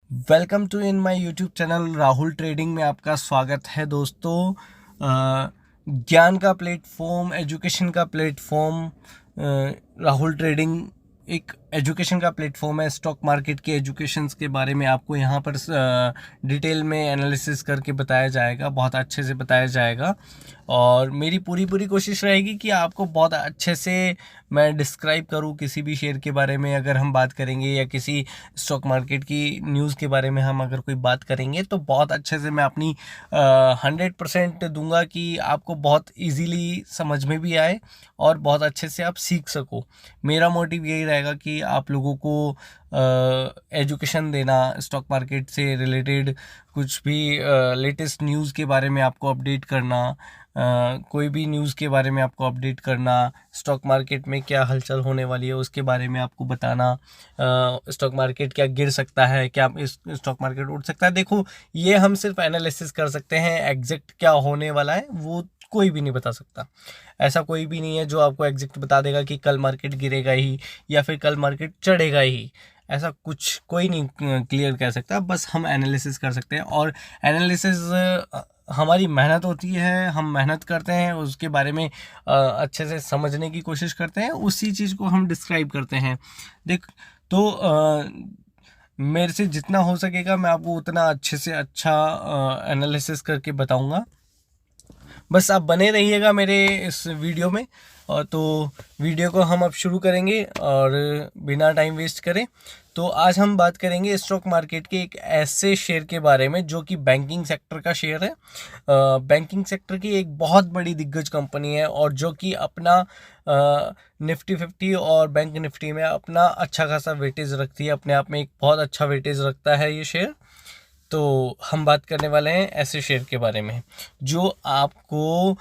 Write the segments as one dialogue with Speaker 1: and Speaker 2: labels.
Speaker 1: Welcome to in my YouTube channel Rahul trading में आपका स्वागत है दोस्तों। ज्ञान का प्लेटफॉर्म, एजुकेशन का प्लेटफॉर्म, राहुल ट्रेडिंग एक एजुकेशन का प्लेटफॉर्म है। स्टॉक मार्केट के एजुकेशंस के बारे में आपको यहाँ पर डिटेल में एनालिसिस करके बताया जाएगा, बहुत अच्छे से बताया जाएगा। और मेरी पूरी कोशिश रहेगी कि आपको बहुत अच्छे से मैं डिस्क्राइब करूँ किसी भी शेयर के बारे में। अगर हम बात करेंगे या किसी स्टॉक मार्केट की न्यूज़ के बारे में हम अगर कोई बात करेंगे तो बहुत अच्छे से मैं अपनी 100% दूंगा कि आपको बहुत इजीली समझ में भी आए और बहुत अच्छे से आप सीख सको। मेरा मोटिव यही रहेगा कि आप लोगों को एजुकेशन देना, स्टॉक मार्केट से रिलेटेड कुछ भी लेटेस्ट न्यूज़ के बारे में आपको अपडेट करना, कोई भी न्यूज़ के बारे में आपको अपडेट करना, स्टॉक मार्केट में क्या हलचल होने वाली है उसके बारे में आपको बताना। स्टॉक मार्केट क्या गिर सकता है, क्या इस स्टॉक मार्केट उठ सकता है। देखो, ये हम सिर्फ एनालिसिस कर सकते हैं, एग्जैक्ट क्या होने वाला है वो कोई भी नहीं बता सकता। ऐसा कोई भी नहीं है जो आपको एग्जैक्ट बता देगा कि कल मार्केट गिरेगा ही या फिर कल मार्केट चढ़ेगा ही। ऐसा कुछ कोई नहीं क्लियर कह सकता। बस हम एनालिसिस कर सकते हैं और एनालिसिस हमारी मेहनत होती है। हम मेहनत करते हैं, उसके बारे में अच्छे से समझने की कोशिश करते हैं, उसी चीज़ को हम डिस्क्राइब करते हैं। देख तो मेरे से जितना हो सकेगा मैं आपको उतना अच्छे से अच्छा एनालिसिस करके बताऊंगा। बस आप बने रहिएगा मेरे इस वीडियो में। और तो वीडियो को हम अब शुरू करेंगे और बिना टाइम वेस्ट करें तो आज हम बात करेंगे स्टॉक मार्केट के एक ऐसे शेयर के बारे में जो कि बैंकिंग सेक्टर का शेयर है। बैंकिंग सेक्टर की एक बहुत बड़ी दिग्गज कंपनी है और जो कि अपना निफ्टी 50 और बैंक निफ्टी में अपना अच्छा खासा वेटेज रखती है। अपने आप में एक बहुत अच्छा वेटेज रखता है ये शेयर। तो हम बात करने वाले हैं ऐसे शेयर के बारे में जो आपको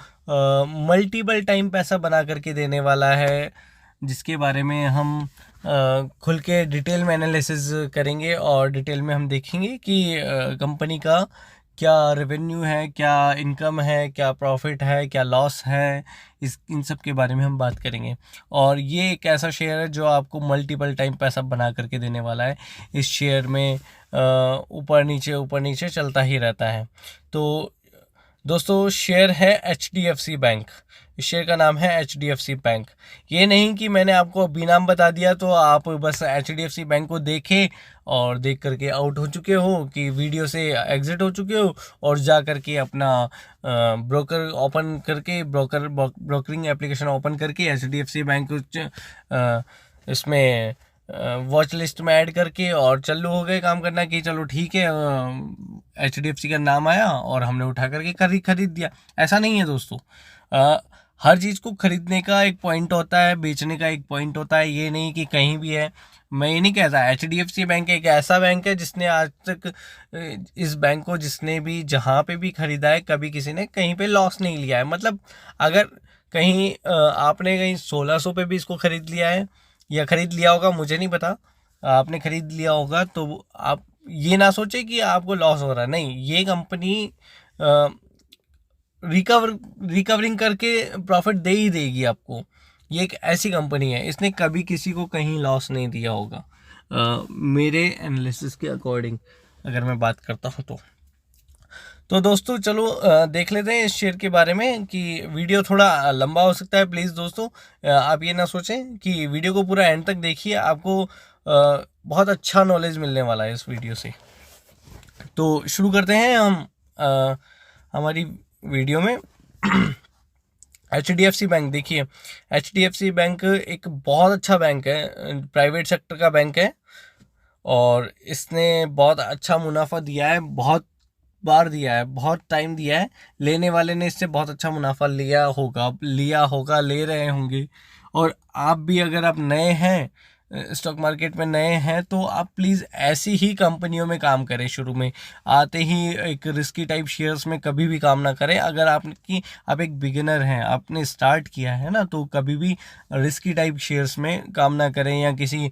Speaker 1: मल्टीपल टाइम पैसा बना करके देने वाला है, जिसके बारे में हम खुल के डिटेल में एनालिसिस करेंगे और डिटेल में हम देखेंगे कि कंपनी का क्या रेवेन्यू है, क्या इनकम है, क्या प्रॉफिट है, क्या लॉस है। इन सब के बारे में हम बात करेंगे। और ये एक ऐसा शेयर है जो आपको मल्टीपल टाइम पैसा बना करके देने वाला है। इस शेयर में ऊपर नीचे चलता ही रहता है। तो दोस्तों, शेयर है HDFC बैंक। इस शेयर का नाम है HDFC बैंक। ये नहीं कि मैंने आपको अभी नाम बता दिया तो आप बस HDFC बैंक को देखें और देख करके आउट हो चुके हो, कि वीडियो से एग्जिट हो चुके हो और जा करके अपना ब्रोकर ओपन करके ब्रोकरिंग एप्लीकेशन ओपन करके HDFC बैंक इसमें वॉच लिस्ट में ऐड करके और चालू हो गए काम करना कि चलो ठीक है, HDFC का नाम आया और हमने उठा करके खरीद दिया। ऐसा नहीं है दोस्तों। हर चीज़ को खरीदने का एक पॉइंट होता है, बेचने का एक पॉइंट होता है। ये नहीं कि कहीं भी है। मैं ये नहीं कहता। HDFC बैंक एक ऐसा बैंक है जिसने आज तक इस बैंक को जिसने भी जहाँ पे भी खरीदा है कभी किसी ने कहीं पे लॉस नहीं लिया है। मतलब अगर कहीं आपने कहीं 1600 पे भी इसको खरीद लिया है या खरीद लिया होगा, मुझे नहीं पता, आपने खरीद लिया होगा तो आप ये ना सोचे कि आपको लॉस हो रहा है। नहीं, ये कंपनी रिकवरिंग करके प्रॉफिट दे ही देगी आपको। ये एक ऐसी कंपनी है, इसने कभी किसी को कहीं लॉस नहीं दिया होगा मेरे एनालिसिस के अकॉर्डिंग अगर मैं बात करता हूँ तो दोस्तों चलो देख लेते हैं इस शेयर के बारे में। कि वीडियो थोड़ा लंबा हो सकता है, प्लीज़ दोस्तों आप ये ना सोचें कि वीडियो को पूरा एंड तक देखिए। आपको बहुत अच्छा नॉलेज मिलने वाला है इस वीडियो से। तो शुरू करते हैं हम हमारी वीडियो में। HDFC बैंक देखिए, HDFC बैंक एक बहुत अच्छा बैंक है, प्राइवेट सेक्टर का बैंक है और इसने बहुत अच्छा मुनाफा दिया है, बहुत बार दिया है, बहुत टाइम दिया है। लेने वाले ने इससे बहुत अच्छा मुनाफा लिया होगा, ले रहे होंगे। और आप भी अगर आप नए हैं, स्टॉक मार्केट में नए हैं, तो आप प्लीज़ ऐसी ही कंपनियों में काम करें। शुरू में आते ही एक रिस्की टाइप शेयर्स में कभी भी काम ना करें। अगर आप एक बिगिनर हैं, आपने स्टार्ट किया है ना, तो कभी भी रिस्की टाइप शेयर्स में काम ना करें या किसी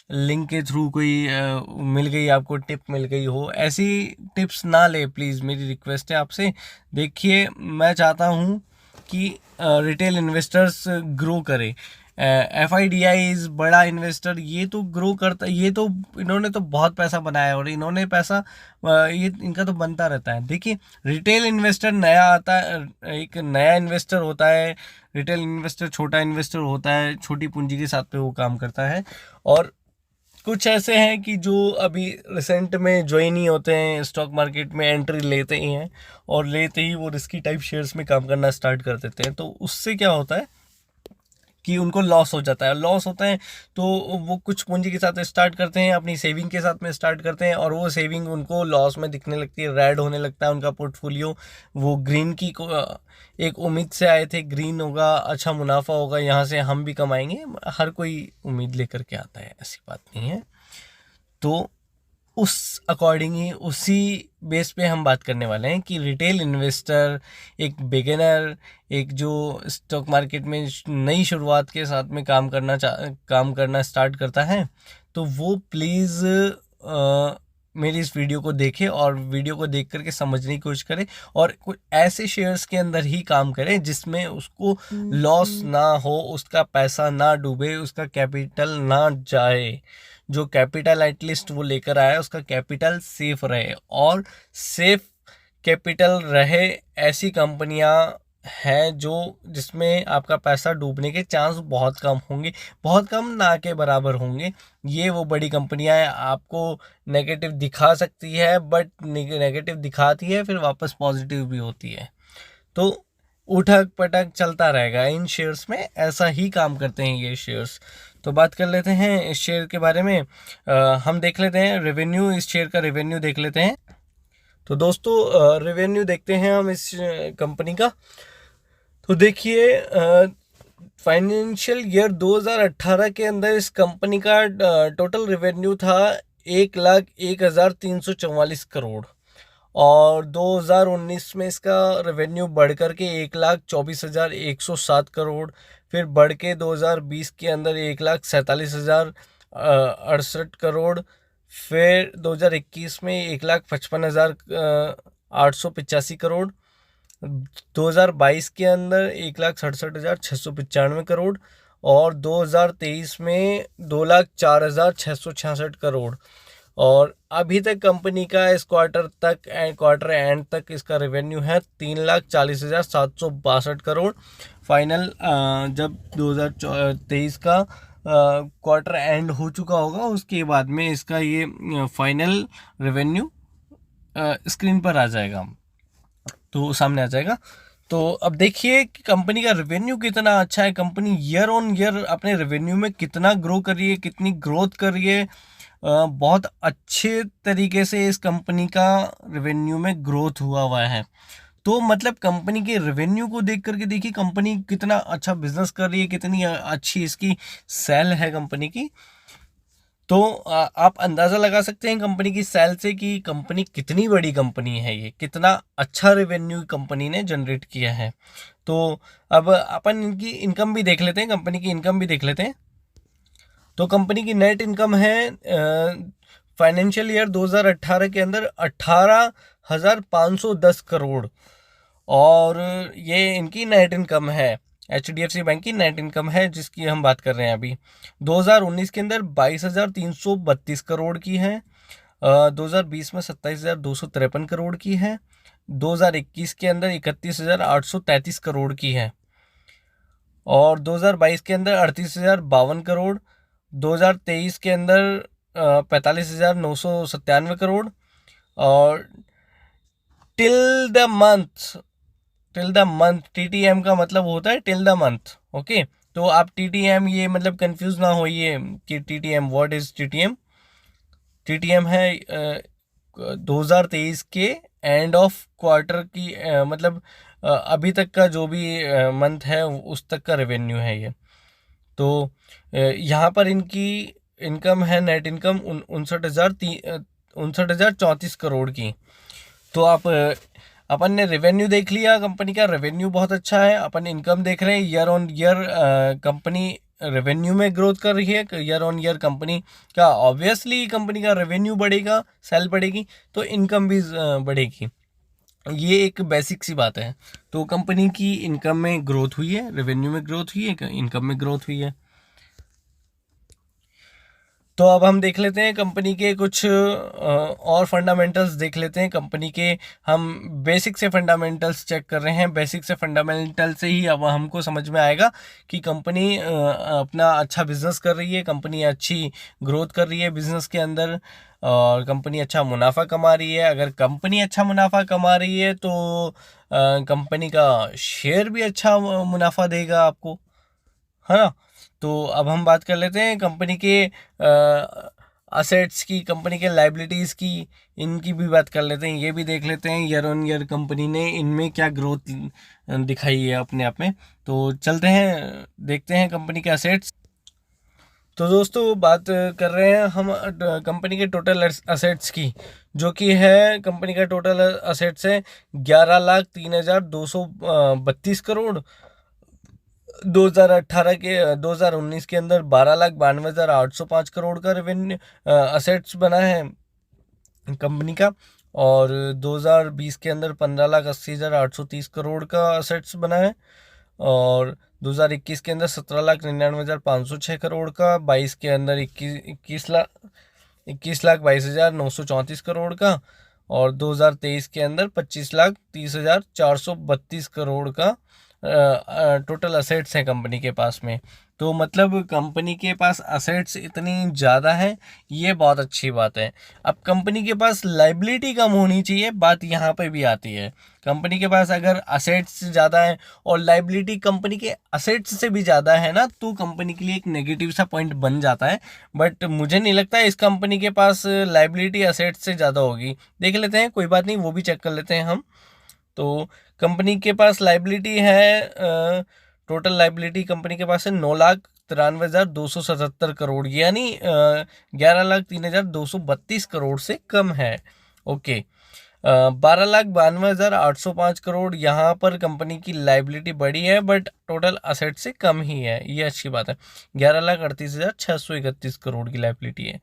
Speaker 1: लिंक के थ्रू कोई मिल गई, आपको टिप मिल गई हो, ऐसी टिप्स ना ले प्लीज़। मेरी रिक्वेस्ट है आपसे। देखिए, मैं चाहता हूँ कि रिटेल इन्वेस्टर्स ग्रो करें। FIDIs बड़ा इन्वेस्टर, ये तो ग्रो करता, ये तो इन्होंने तो बहुत पैसा बनाया और इन्होंने पैसा ये इनका तो बनता रहता है। देखिए रिटेल इन्वेस्टर नया आता है, एक नया इन्वेस्टर होता है, रिटेल इन्वेस्टर छोटा इन्वेस्टर होता है, छोटी पूंजी के साथ पे वो काम करता है। और कुछ ऐसे हैं कि जो अभी रिसेंट में ज्वाइन ही होते हैं, स्टॉक मार्केट में एंट्री लेते ही हैं और लेते ही वो रिस्की टाइप शेयर्स में काम करना स्टार्ट कर देते हैं। तो उससे क्या होता है कि उनको लॉस हो जाता है, लॉस होता है तो वो कुछ पूंजी के साथ स्टार्ट करते हैं, अपनी सेविंग के साथ में स्टार्ट करते हैं और वो सेविंग उनको लॉस में दिखने लगती है, रेड होने लगता है उनका पोर्टफोलियो। वो ग्रीन की एक उम्मीद से आए थे, ग्रीन होगा, अच्छा मुनाफा होगा, यहाँ से हम भी कमाएंगे, हर कोई उम्मीद लेकर के आता है, ऐसी बात नहीं है। तो उस अकॉर्डिंग ही उसी बेस पे हम बात करने वाले हैं कि रिटेल इन्वेस्टर, एक बिगिनर, एक जो स्टॉक मार्केट में नई शुरुआत के साथ में काम करना स्टार्ट करता है, तो वो प्लीज़ मेरी इस वीडियो को देखे और वीडियो को देख करके समझने की कोशिश करे और कुछ ऐसे शेयर्स के अंदर ही काम करे जिसमें उसको लॉस ना हो, उसका पैसा ना डूबे, उसका कैपिटल ना जाए। जो कैपिटल एटलीस्ट वो लेकर आया उसका कैपिटल सेफ रहे, और सेफ कैपिटल रहे ऐसी कंपनियां हैं जो जिसमें आपका पैसा डूबने के चांस बहुत कम होंगे, बहुत कम ना के बराबर होंगे। ये वो बड़ी कंपनियां हैं, आपको नेगेटिव दिखा सकती है बट नेगेटिव दिखाती है फिर वापस पॉजिटिव भी होती है। तो उठक पटक चलता रहेगा इन शेयर्स में, ऐसा ही काम करते हैं ये शेयर्स। तो बात कर लेते हैं इस शेयर के बारे में। हम देख लेते हैं रेवेन्यू, इस शेयर का रेवेन्यू देख लेते हैं। तो दोस्तों रेवेन्यू देखते हैं हम इस कंपनी का। तो देखिए फाइनेंशियल ईयर 2018 के अंदर इस कंपनी का टोटल रेवेन्यू था 1,01,344 करोड़, और 2019 में इसका रेवेन्यू बढ़ कर के 1,24,107 करोड़, फिर बढ़ के 2020 के अंदर 1,47,068 करोड़, फिर 2021 में 1,55,885 करोड़, 2022 के अंदर 1,67,695 करोड़, और 2023 में 2,04,666 करोड़। और अभी तक कंपनी का इस क्वार्टर एंड तक इसका रेवेन्यू है 3,40,762 करोड़। फाइनल जब 2023 का क्वार्टर एंड हो चुका होगा उसके बाद में इसका ये फाइनल रेवेन्यू स्क्रीन पर आ जाएगा, तो सामने आ जाएगा। तो अब देखिए कि कंपनी का रेवेन्यू कितना अच्छा है, कंपनी ईयर ऑन ईयर अपने रेवेन्यू में कितना ग्रो कर रही है, कितनी ग्रोथ कर रही है। बहुत अच्छे तरीके से इस कंपनी का रेवेन्यू में ग्रोथ हुआ है। तो मतलब कंपनी के रेवेन्यू को देख करके देखिए कंपनी कितना अच्छा बिजनेस कर रही है, कितनी अच्छी इसकी सेल है कंपनी की। तो आप अंदाज़ा लगा सकते हैं कंपनी की सेल से कि कंपनी कितनी बड़ी कंपनी है, ये कितना अच्छा रेवेन्यू कंपनी ने जनरेट किया है। तो अब अपन इनकी इनकम भी देख लेते हैं, कंपनी की इनकम भी देख लेते हैं। तो कंपनी की नेट इनकम है फाइनेंशियल ईयर 2018 के अंदर 18,510 करोड़, और ये इनकी नेट इनकम है, HDFC बैंक की नेट इनकम है जिसकी हम बात कर रहे हैं अभी। 2019 के अंदर 22,332 करोड़ की है, 2020 में 27,253 करोड़ की है, 2021 के अंदर 31,833 करोड़ की है, और 2022 के अंदर 38,052 करोड़, 2023 के अंदर 45,997 करोड़, और टिल द मंथ TTM का मतलब होता है टिल द मंथ। ओके, तो आप TTM ये मतलब कंफ्यूज ना होइए कि TTM व्हाट इज TTM है 2023 के एंड ऑफ क्वार्टर की मतलब अभी तक का जो भी मंथ है उस तक का रेवेन्यू है ये। तो यहाँ पर इनकी इनकम है नेट इनकम 59,034 करोड़ की। तो आप अपन ने रेवेन्यू देख लिया, कंपनी का रेवेन्यू बहुत अच्छा है। अपन इनकम देख रहे हैं, year on year company revenue में ग्रोथ कर रही है। ईयर ऑन ईयर कंपनी का ऑब्वियसली कंपनी का रेवेन्यू बढ़ेगा, सेल बढ़ेगी तो इनकम भी बढ़ेगी, ये एक बेसिक सी बात है। तो कंपनी की इनकम में ग्रोथ हुई है, रेवेन्यू में ग्रोथ हुई है, इनकम में ग्रोथ हुई है। तो अब हम देख लेते हैं कंपनी के कुछ और फंडामेंटल्स देख लेते हैं कंपनी के। हम बेसिक से फंडामेंटल्स चेक कर रहे हैं। बेसिक से फंडामेंटल से ही अब हमको समझ में आएगा कि कंपनी अपना अच्छा बिजनेस कर रही है, कंपनी अच्छी ग्रोथ कर रही है बिजनेस के अंदर, और कंपनी अच्छा मुनाफा कमा रही है। अगर कंपनी अच्छा मुनाफा कमा रही है तो कंपनी का शेयर भी अच्छा मुनाफा देगा आपको, है ना। तो अब हम बात कर लेते हैं कंपनी के असेट्स की, कंपनी के लाइबिलिटीज़ की, इनकी भी बात कर लेते हैं। ये भी देख लेते हैं ईयर ऑन ईयर कंपनी ने इनमें क्या ग्रोथ दिखाई है अपने आप में। तो चलते हैं देखते हैं कंपनी के असेट्स। तो दोस्तों बात कर रहे हैं हम कंपनी के टोटल असेट्स की, जो कि है कंपनी का टोटल असेट्स है 11,03,232 करोड़। 2019 के अंदर 12,92,805 करोड़ का रेवेन्यू असेट्स बना है कंपनी का, और 2020 के अंदर 15,80,830 करोड़ का असेट्स बना है, और 2021 के अंदर 17,99,506 करोड़ का, 22 के अंदर 21,22,934 का, और 2023 के अंदर 25,30,432 करोड़ का टोटल असेट्स हैं कंपनी के पास में। तो मतलब कंपनी के पास असेट्स इतनी ज़्यादा है, ये बहुत अच्छी बात है। अब कंपनी के पास लाइबिलिटी कम होनी चाहिए, बात यहाँ पे भी आती है। कंपनी के पास अगर असेट्स ज़्यादा है और लाइबिलिटी कंपनी के असेट्स से भी ज़्यादा है ना, तो कंपनी के लिए एक नेगेटिव सा पॉइंट बन जाता है। बट मुझे नहीं लगता इस कंपनी के पास लाइबिलिटी असेट्स से ज़्यादा होगी। देख लेते हैं, कोई बात नहीं, वो भी चेक कर लेते हैं हम। तो कंपनी के पास लाइबिलिटी है, टोटल लाइबिलिटी कंपनी के पास है 9,93,277 करोड़, यानी 11,03,232 से कम है। ओके, 12,92,805 करोड़ यहाँ पर कंपनी की लाइबिलिटी बड़ी है, बट टोटल असेट से कम ही है, ये अच्छी बात है। 11,38,631 करोड़ की लाइबिलिटी है,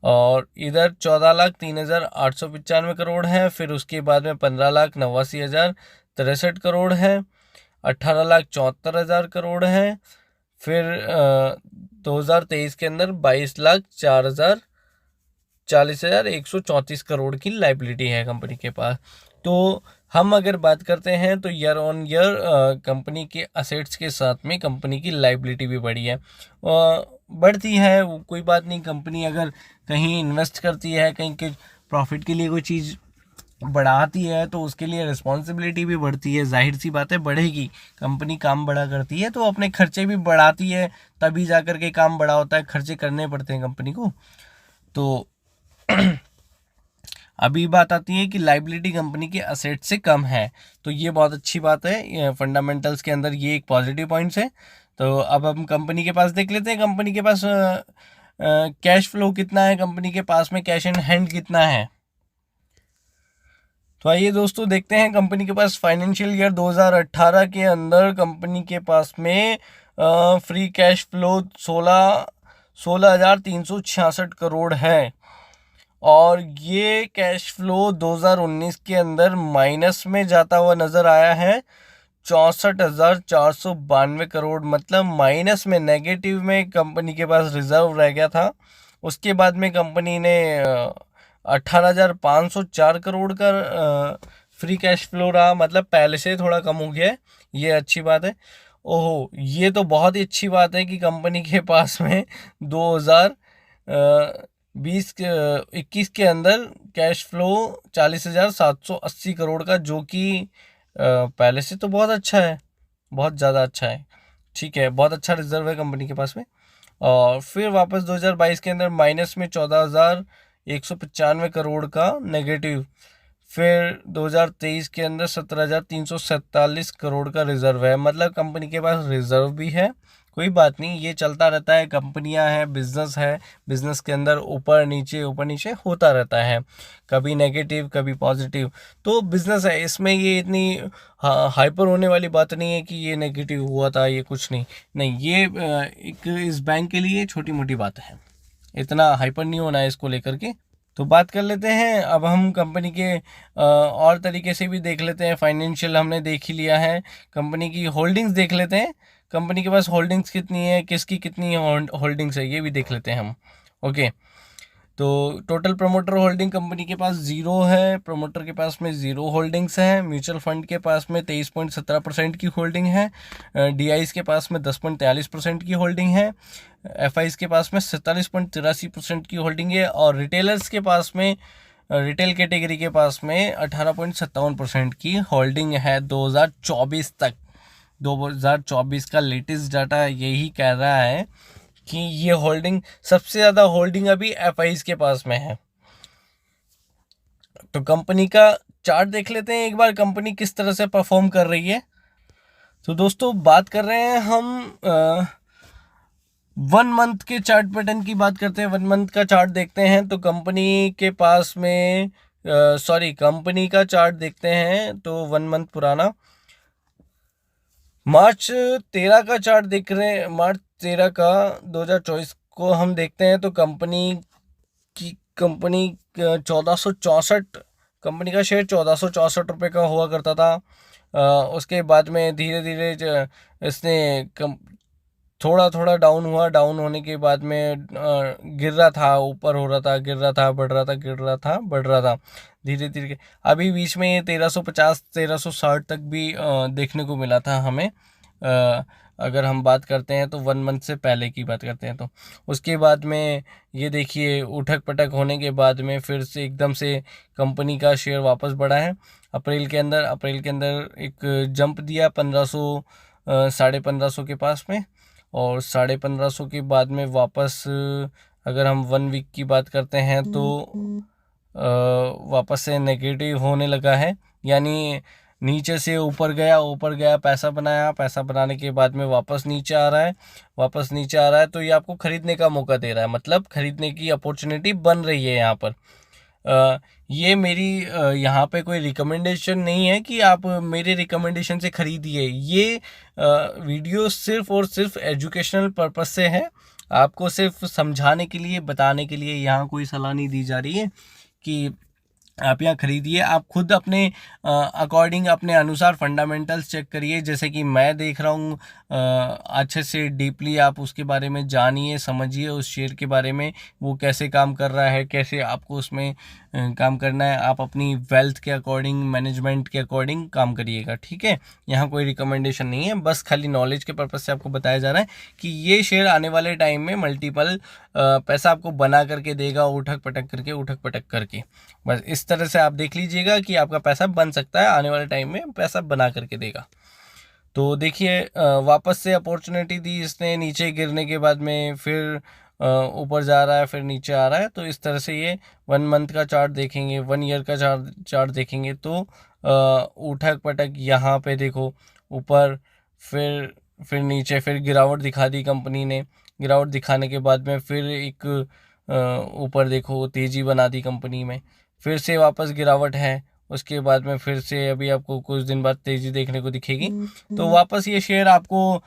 Speaker 1: और इधर 14,03,895 करोड़ है। फिर उसके बाद में 15,89,063 करोड़ है, 18,74,000 करोड़ है। फिर 2023 के अंदर 22,40,134 करोड़ की लाइबिलिटी है कंपनी के पास। तो हम अगर बात करते हैं तो ईयर ऑन ईयर कंपनी के असेट्स के साथ में कंपनी की लाइबिलिटी भी बढ़ी है, बढ़ती है। कोई बात नहीं, कंपनी अगर कहीं इन्वेस्ट करती है, कहीं के प्रॉफिट के लिए कोई चीज़ बढ़ाती है, तो उसके लिए रिस्पॉन्सिबिलिटी भी बढ़ती है। जाहिर सी बात है, बढ़ेगी। कंपनी काम बड़ा करती है तो अपने खर्चे भी बढ़ाती है, तभी जा कर के काम बड़ा होता है, खर्चे करने पड़ते हैं कंपनी को। तो अभी बात आती है कि लाइबिलिटी कंपनी के असेट से कम है, तो ये बहुत अच्छी बात है। फंडामेंटल्स के अंदर ये एक पॉजिटिव पॉइंट्स है। तो अब हम कंपनी के पास देख लेते हैं, कंपनी के पास कैश फ्लो कितना है, कंपनी के पास में कैश इन हैंड कितना है। तो आइए दोस्तों देखते हैं कंपनी के पास फाइनेंशियल ईयर 2018 के अंदर कंपनी के पास में फ्री कैश फ्लो 16,366 करोड़ है, और ये कैश फ्लो 2019 के अंदर माइनस में जाता हुआ नज़र आया है 64,492 करोड़, मतलब माइनस में, नेगेटिव में कंपनी के पास रिजर्व रह गया था। उसके बाद में कंपनी ने 18,504 करोड़ का फ्री कैश फ्लो रहा, मतलब पहले से थोड़ा कम हो गया है, ये अच्छी बात है। ओहो, ये तो बहुत ही अच्छी बात है कि कंपनी के पास में 2021 के अंदर कैश फ्लो 40,780 करोड़ का, जो कि पहले से तो बहुत अच्छा है, बहुत ज़्यादा अच्छा है। ठीक है, बहुत अच्छा रिजर्व है कंपनी के पास में। और फिर वापस 2022 के अंदर माइनस में 14,195 करोड़ का नेगेटिव। फिर 2023 के अंदर 17,347 करोड़ का रिजर्व है, मतलब कंपनी के पास रिजर्व भी है। कोई बात नहीं, ये चलता रहता है, कंपनियां हैं, बिजनेस है, बिजनेस के अंदर ऊपर नीचे होता रहता है, कभी नेगेटिव कभी पॉजिटिव। तो बिजनेस है, इसमें ये इतनी हाइपर होने वाली बात नहीं है कि ये नेगेटिव हुआ था, ये कुछ नहीं, नहीं, ये एक इस बैंक के लिए छोटी मोटी बात है, इतना हाइपर नहीं होना है इसको लेकर के। तो बात कर लेते हैं अब हम कंपनी के और तरीके से भी देख लेते हैं। फाइनेंशियल हमने देख ही लिया है, कंपनी की होल्डिंग्स देख लेते हैं। कंपनी के पास होल्डिंग्स कितनी है, किसकी कितनी होल्डिंग्स है, ये भी देख लेते हैं हम। ओके, तो टोटल प्रमोटर होल्डिंग कंपनी के पास 0 है, प्रमोटर के पास में 0 होल्डिंग्स हैं, म्यूचुअल फंड के पास में 23.17% की होल्डिंग है, डीआईज के पास में 10.43% की होल्डिंग है, एफआईज के पास में 47.83% की होल्डिंग है, और रिटेलर्स के पास में, रिटेल कैटेगरी के पास में 18.57% की होल्डिंग है 2024 तक। 2024 का लेटेस्ट डाटा यही कह रहा है कि ये होल्डिंग, सबसे ज़्यादा होल्डिंग अभी एफआईज के पास में है। तो कंपनी का चार्ट देख लेते हैं एक बार, कंपनी किस तरह से परफॉर्म कर रही है। तो दोस्तों बात कर रहे हैं हम 1 मंथ के चार्ट पैटर्न की बात करते हैं। 1 मंथ का चार्ट देखते हैं तो कंपनी के पास में कंपनी का चार्ट देखते हैं तो 1 मंथ पुराना मार्च 13 का चार्ट देख रहे हैं। मार्च 13 का 2024 को हम देखते हैं तो कंपनी 1464, कंपनी का शेयर 1464 का हुआ करता था। उसके बाद में धीरे धीरे इसने थोड़ा थोड़ा डाउन हुआ, डाउन होने के बाद में गिर रहा था, ऊपर हो रहा था, गिर रहा था, बढ़ रहा था, गिर रहा था, बढ़ रहा था, धीरे धीरे। अभी बीच में ये 1350 1360 तक भी देखने को मिला था हमें। अगर हम बात करते हैं तो 1 मंथ से पहले की बात करते हैं तो उसके बाद में ये देखिए उठक पटक होने के बाद में फिर से एकदम से कंपनी का शेयर वापस बढ़ा है। अप्रैल के अंदर एक जंप दिया 1500 1550 के पास में, और 1550 के बाद में वापस अगर हम 1 वीक की बात करते हैं तो वापस से नेगेटिव होने लगा है, यानी नीचे से ऊपर गया, पैसा बनाया, पैसा बनाने के बाद में वापस नीचे आ रहा है, तो ये आपको खरीदने का मौका दे रहा है, मतलब खरीदने की अपॉर्चुनिटी बन रही है यहाँ पर। ये मेरी यहाँ पे कोई रिकमेंडेशन नहीं है कि आप मेरे रिकमेंडेशन से खरीदिए। ये वीडियो सिर्फ और सिर्फ एजुकेशनल पर्पस से है, आपको सिर्फ समझाने के लिए, बताने के लिए। यहाँ कोई सलाह नहीं दी जा रही है कि आप यहाँ खरीदिए। आप खुद अपने अकॉर्डिंग, अपने अनुसार फंडामेंटल्स चेक करिए, जैसे कि मैं देख रहा हूँ। अच्छे से डीपली आप उसके बारे में जानिए, समझिए उस शेयर के बारे में, वो कैसे काम कर रहा है, कैसे आपको उसमें काम करना है। आप अपनी वेल्थ के अकॉर्डिंग, मैनेजमेंट के अकॉर्डिंग काम करिएगा, ठीक है। यहाँ कोई रिकमेंडेशन नहीं है, बस खाली नॉलेज के पर्पज़ से आपको बताया जा रहा है कि ये शेयर आने वाले टाइम में मल्टीपल पैसा आपको बना करके देगा, उठक पटक करके। बस इस तरह से आप देख लीजिएगा कि आपका पैसा बन सकता है, आने वाले टाइम में पैसा बना करके देगा। तो देखिए वापस से अपॉर्चुनिटी दी इसने, नीचे गिरने के बाद में फिर ऊपर जा रहा है, फिर नीचे आ रहा है। तो इस तरह से ये 1 मंथ का चार्ट देखेंगे, 1 ईयर का चार्ट देखेंगे तो उठक पटक यहाँ पे देखो, ऊपर फिर नीचे, फिर गिरावट दिखा दी कंपनी ने। गिरावट दिखाने के बाद में फिर एक ऊपर देखो तेज़ी बना दी कंपनी में, फिर से वापस गिरावट है। उसके बाद में फिर से अभी आपको कुछ दिन बाद तेज़ी देखने को दिखेगी। तो वापस ये शेयर आपको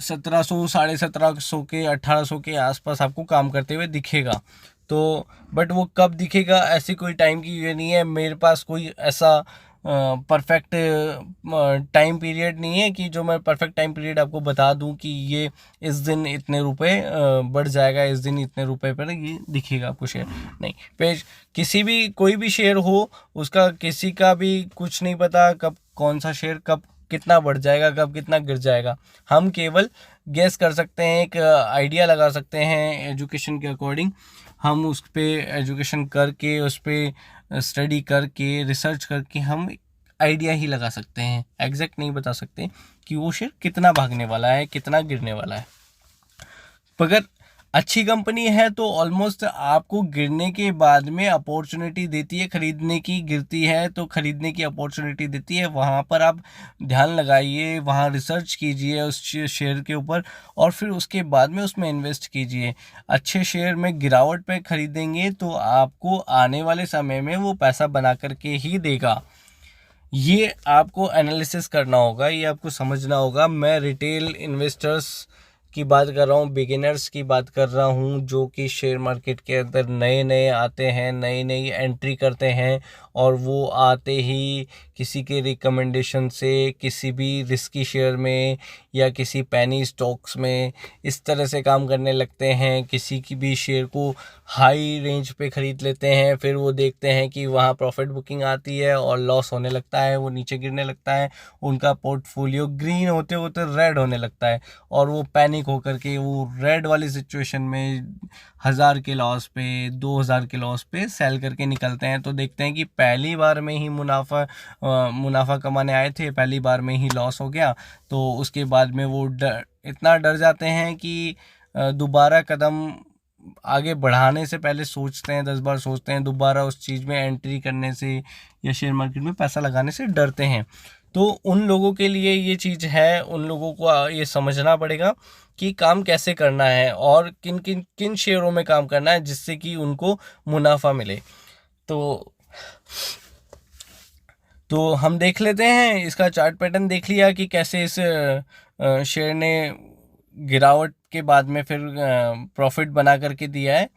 Speaker 1: 1700, 1750 के, 1800 के आसपास आपको काम करते हुए दिखेगा। तो बट वो कब दिखेगा, ऐसी कोई टाइम की ये नहीं है। मेरे पास कोई ऐसा परफेक्ट टाइम पीरियड नहीं है कि जो मैं परफेक्ट टाइम पीरियड आपको बता दूं कि ये इस दिन इतने रुपए बढ़ जाएगा, इस दिन इतने रुपए पर ये दिखेगा आपको शेयर। नहीं, पेज किसी भी, कोई भी शेयर हो, उसका किसी का भी कुछ नहीं पता कब कौन सा शेयर कब कितना बढ़ जाएगा, कब कितना गिर जाएगा। हम केवल गेस कर सकते हैं, एक आइडिया लगा सकते हैं एजुकेशन के अकॉर्डिंग। हम उस पर एजुकेशन करके, उस पर स्टडी करके, रिसर्च करके हम आइडिया ही लगा सकते हैं, एग्जैक्ट नहीं बता सकते कि वो शेयर कितना भागने वाला है, कितना गिरने वाला है। अगर अच्छी कंपनी है तो ऑलमोस्ट आपको गिरने के बाद में अपॉर्चुनिटी देती है खरीदने की, गिरती है तो खरीदने की अपॉर्चुनिटी देती है। वहाँ पर आप ध्यान लगाइए, वहाँ रिसर्च कीजिए उस शेयर के ऊपर, और फिर उसके बाद में उसमें इन्वेस्ट कीजिए। अच्छे शेयर में गिरावट पे खरीदेंगे तो आपको आने वाले समय में वो पैसा बना करके ही देगा। ये आपको एनालिसिस करना होगा, ये आपको समझना होगा। मैं रिटेल इन्वेस्टर्स की बात कर रहा हूँ, बिगिनर्स की बात कर रहा हूँ, जो कि शेयर मार्केट के अंदर नए नए आते हैं, नई नई एंट्री करते हैं, और वो आते ही किसी के रिकमेंडेशन से किसी भी रिस्की शेयर में या किसी पैनी स्टॉक्स में इस तरह से काम करने लगते हैं। किसी की भी शेयर को हाई रेंज पे ख़रीद लेते हैं, फिर वो देखते हैं कि वहाँ प्रॉफिट बुकिंग आती है और लॉस होने लगता है, वो नीचे गिरने लगता है, उनका पोर्टफोलियो ग्रीन होते होते रेड होने लगता है और वो पैनिक होकर के वो रेड वाली सिचुएशन में 1000 के लॉस पे 2000 के लॉस पे सेल करके निकलते हैं। तो देखते हैं कि पहली बार में ही मुनाफा कमाने आए थे, पहली बार में ही लॉस हो गया। तो उसके बाद में वो इतना डर जाते हैं कि दोबारा कदम आगे बढ़ाने से पहले सोचते हैं, 10 बार सोचते हैं, दोबारा उस चीज़ में एंट्री करने से या शेयर मार्केट में पैसा लगाने से डरते हैं। तो उन लोगों के लिए ये चीज़ है, उन लोगों को ये समझना पड़ेगा कि काम कैसे करना है और किन शेयरों में काम करना है जिससे कि उनको मुनाफा मिले। तो हम देख लेते हैं, इसका चार्ट पैटर्न देख लिया कि कैसे इस शेयर ने गिरावट के बाद में फिर प्रॉफिट बना करके दिया है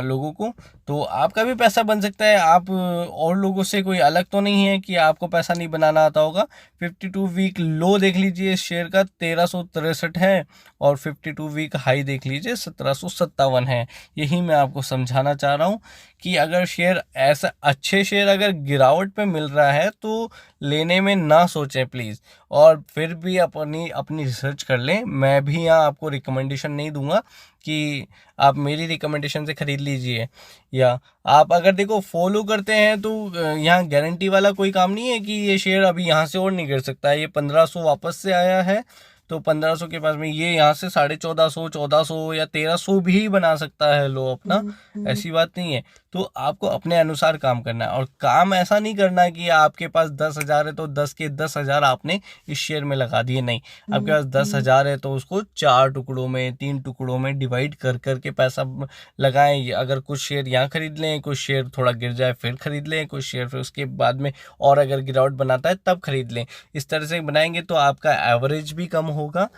Speaker 1: लोगों को। तो आपका भी पैसा बन सकता है। आप और लोगों से कोई अलग तो नहीं है कि आपको पैसा नहीं बनाना आता होगा। 52 वीक लो देख लीजिए शेयर का 1363 है और 52 वीक हाई देख लीजिए 1757 है। यही मैं आपको समझाना चाह रहा हूँ कि अगर शेयर ऐसा अच्छे शेयर अगर गिरावट पे मिल रहा है तो लेने में ना सोचें प्लीज़, और फिर भी अपनी रिसर्च कर लें। मैं भी यहाँ आपको रिकमेंडेशन नहीं दूंगा कि आप मेरी रिकमेंडेशन से ख़रीद लीजिए, या आप अगर देखो फॉलो करते हैं तो यहाँ गारंटी वाला कोई काम नहीं है कि ये शेयर अभी यहाँ से और नहीं गिर सकता है। ये 1500 वापस से आया है तो 1500 के पास में ये यहाँ से 1450, 1400 या 1300 भी बना सकता है लो अपना, ऐसी बात नहीं है। तो आपको अपने अनुसार काम करना है और काम ऐसा नहीं करना है कि आपके पास 10,000 है तो 10 के 10,000 आपने इस शेयर में लगा दिए। नहीं, आपके पास 10,000 है तो उसको 4 टुकड़ों में 3 टुकड़ों में डिवाइड कर करके पैसा लगाएं। अगर कुछ शेयर यहाँ खरीद लें, कुछ शेयर थोड़ा गिर जाए फिर खरीद लें, कुछ शेयर फिर उसके बाद में और अगर गिरावट बनाता है तब खरीद लें। इस तरह से बनाएंगे तो आपका एवरेज भी कम होगा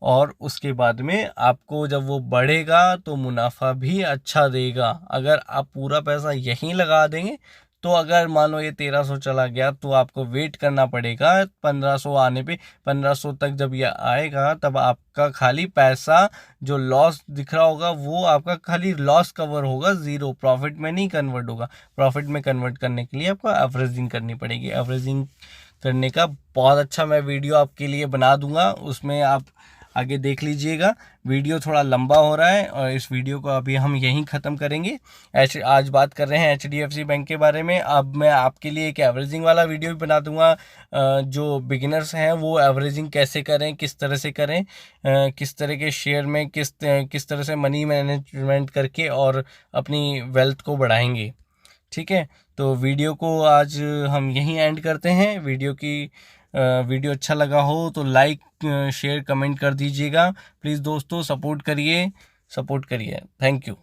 Speaker 1: और उसके बाद में आपको जब वो बढ़ेगा तो मुनाफा भी अच्छा देगा। अगर आप पूरा पैसा यहीं लगा देंगे तो अगर मान लो ये 1300 चला गया तो आपको वेट करना पड़ेगा 1500 आने पे। 1500 तक जब ये आएगा तब आपका खाली पैसा जो लॉस दिख रहा होगा वो आपका खाली लॉस कवर होगा, ज़ीरो प्रॉफिट में नहीं कन्वर्ट होगा। प्रॉफिट में कन्वर्ट करने के लिए आपको एवरेजिंग करनी पड़ेगी। एवरेजिंग करने का बहुत अच्छा मैं वीडियो आपके लिए बना दूंगा, उसमें आप आगे देख लीजिएगा। वीडियो थोड़ा लंबा हो रहा है और इस वीडियो को अभी हम यहीं ख़त्म करेंगे। आज बात कर रहे हैं HDFC बैंक के बारे में। अब मैं आपके लिए एक एवरेजिंग वाला वीडियो भी बना दूंगा। जो बिगिनर्स हैं वो एवरेजिंग कैसे करें, किस तरह से करें, किस तरह के शेयर में किस तरह से मनी मैनेजमेंट करके और अपनी वेल्थ को बढ़ाएंगे। ठीक है, तो वीडियो को आज हम यहीं एंड करते हैं। वीडियो अच्छा लगा हो तो लाइक शेयर कमेंट कर दीजिएगा प्लीज़ दोस्तों। सपोर्ट करिए। Thank you.